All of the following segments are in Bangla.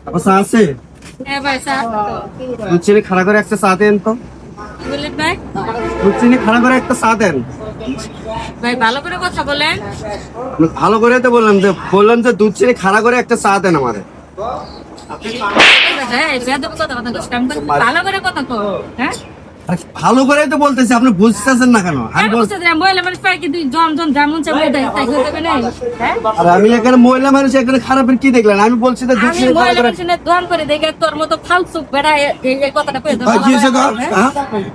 আপনার চা আছে? হ্যাঁ ভাই, চা তো। দুধ চিনি খাড়া করে একটা চা দেন তো। বুলেট ভাই, দুধ চিনি খাড়া করে একটা চা দেন। ভাই ভালো করে কথা বলেন। ভালো করে তো বললাম যে দুধ চিনি খাড়া করে একটা চা দেন আমারে। হ্যাঁ, বেয়াদব কথা বলছিস। আমি বলছি, ভালো করে কথা কো। হ্যাঁ? আরে ভালো করে তো বলতেছি, আপনি বুঝতেছেন না কেন? আমি কেন বুঝতে দিলাম? মহিলা মানুষ পায় কি দুই জন যেমন চাই তাই হতে হবে না? হ্যাঁ? আর আমি এখানে মহিলা মানুষ এখানে খারাপের কি দেখলেন? আমি বলছি যে দুধ আমি চিনি খাড়া মহিলা করে। মানুষের দোয়ান করে দেখে তোর মতো ফালতু বেড়া এই কথাটা কই দাও। ভাই কি হয়েছে গো? হ্যাঁ?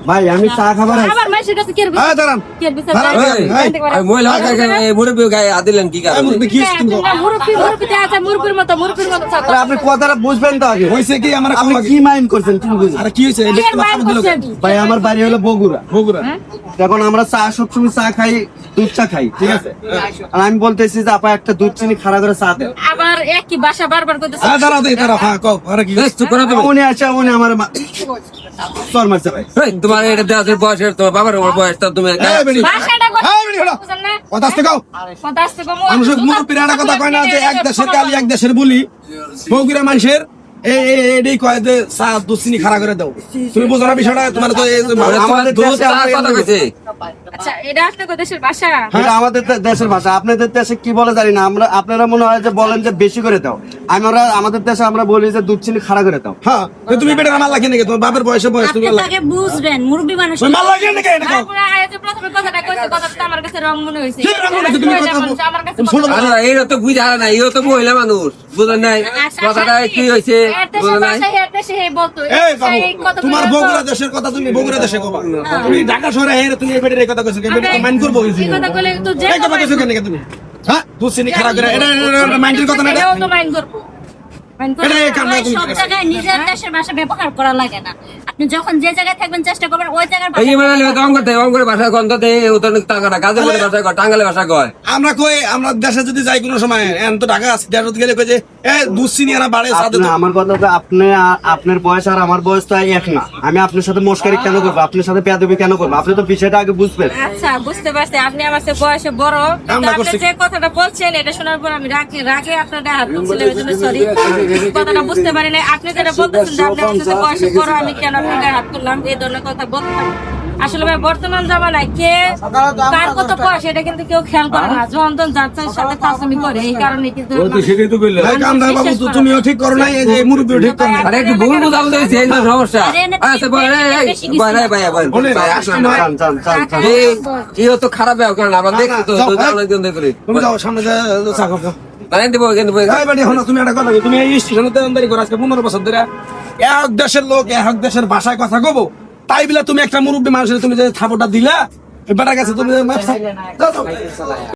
ভাই আমি চা খাবার আসছি। আবার মাসের কাছে কি হ্যাঁ দাঁড়ান। কি বিচার দাঁড়ান, দাঁড়ান, মহিলা মুরব্বী গায়ে আদিলেন কি কারণে? কি হয়েছে তুমি? মুরব্বি আছে মুরব্বির মতো চাপ। আরে আপনি কথাটা বুঝবেন তো আগে। হয়েছে কি আমার আপনি কি মাইন্ড করছেন কি বুঝেন? আরে কি হয়েছে এর মাইন্ড করছেন। ভাই আমার বাড়ি হলো বগুড়া। এখন আমরা চা সবসময় চা খাই, দুধ চা খাই, ঠিক আছে? আর আমি বলতেছি যে আপা একটা দুধ চিনি খাড়া করে চা দেন। আবার একই ভাষা বারবার করতেছে। দাঁড়াও হ্যাঁ কও আরে কি চুপ করো তুমি। উনি আছে উনি আমার চল মারছে ভাই। এই, তোমার এটা দেওয়ার বয়সের তোমার বাবার ওর বয়স তা তুমি এই বেটি, ভাষাটা এই বেটি, হলো। বুঝেন না? কথা আসতে কও কথা আসছে কম। মানুষ মুরব্বীর একটা কথা কয় না যে এক দেশের কালি এক দেশের বলি বগুড়া মানুষের এই কয় যে চা দুধ চিনি খাড়া করে দাও। তুমি বুঝো না বিষয়টা? তোমার তো এই আমাদের দুধ দেশে চা আমরা কথা কইছে। আচ্ছা, এটা আপনাদের দেশের ভাষা? এটা আমাদের দেশের ভাষা। আপনাদের দেশে কি বলে জানি না। আপনারা মনে হয় যে বলেন যে বেশি করে দাও। আমাদের দেশে আমরা বলি যে দুধ চিনি খাড়া করে দাও। হ্যাঁ তো তুমি বেটা মাল লাগে নাকি? তোমার বাপের বয়স তুমি মাল লাগে বুঝবেন মুরব্বি মানুষ। তুমি মাল লাগে নাকি? এটা কও। তারপরে আয়াতে প্রথমে কথাটা কইছে, কথাটা আমার কাছে রং মনে হইছে। কি রং মনে হইছে? তুমি কথা বলো। আমার কাছে শোনো না। আরে এরা তো বুঝা না, এও তো মহিলা মানুষ, বুঝেন নাই কথাটা কি হয়েছে? বুঝেন নাই? এই বাবু তোমার বগুড়া দেশের কথা তুমি বগুড়া দেশে কবা। তুমি ঢাকা শহরে হেরে তুমি এই বেটার এই কথা কইছো। এই বেটা মাইন্ড করবো কিছু। এই কথা কইলে তো যে এই কথা কইছো কেন তুমি? হ্যাঁ দুধ চিনি খাড়া করে এটা মাইন্ডের কথা না এটা? এটাও তো মাইন্ড করব। মাইন্ড করব। এটা এই কাম না তুমি সব জায়গায় নিজের দেশের ভাষা ব্যবহার করা লাগে না। আপনি যখন যে জায়গায় থাকবেন চেষ্টা করবেন ওই জায়গার এই যে ভাষা। মানে অঙ্গরে ভাষা গন্ধ দেয়, ও তো টাঙ্গানা গাজে বলে ভাষা কয়, টাঙ্গালে ভাষা কয়। আমরা কই আমরা দেশে যদি যাই কোনো সময় এখন তো ঢাকা আছে দেশত গেলে কই যে এ দুধ চিনি আনা বাড়ে সাথে আমার কথা তো আপনার বয়স আর আমার বয়স তো এক না। আমি আপনার সাথে মস্কারি কেন করবো? আপনার সাথে পেয়াদবি কেন করবো? আপনি তো বিষয়টা আগে বুঝবেন। আচ্ছা, বুঝতে পারছি আপনি আমার চেয়ে বয়সে বড়, কিন্তু আমরা আপনি করছি। যে কথাটা বলছেন এটা শোনার পর আমি রাগে আপনার গায়ে হাত তুলছিলাম, এর জন্য সরি। কথাটা বুঝতে পারি না। আপনি যেটা বলতেছেন যে আপনি আমার চেয়ে বয়সে বড়, আমি কেন আপনার গায়ে হাত তুললাম, এই ধরনের কথা বলতে পারি। আসলে ভাই বর্তমান জামানায় কে কার কত বয়স এটা কিন্তু কেউ খেয়াল করে না। যখন যাচ্ছে সাথে ফাঁসামি করে, এই কারণে কিন্তু এই কামটা বাবু তো তুমিও ঠিক করো নাই এই যে মুরব্বিও ঠিক করো না। আরে একটু ভুল বুঝাবুঝি হয়েছে, এই জন্য সমস্যা। আচ্ছা বল, বলেন, চান, চান, চান, চান। এও তো খারাপ ব্যবহার না, আবার দেখছি তো যাও, অনেকদিন ধরে করি। তুমি যাও সামনে যা চা খাও। বানাই দেবো কিন্তু এই বাড়ি হলো তুমি একটা কথা কই, তুমি এই স্টেশনে দেনদারি করো আজকে 15 বছর ধরে। এক দেশের লোক এক দেশের ভাষায় কথা কব, তাই বলে তুমি একটা মুরব্বী মানুষের তুমি যে থাপড়টা দিলা এই বেটার কাছে তুমি যাও, যাও।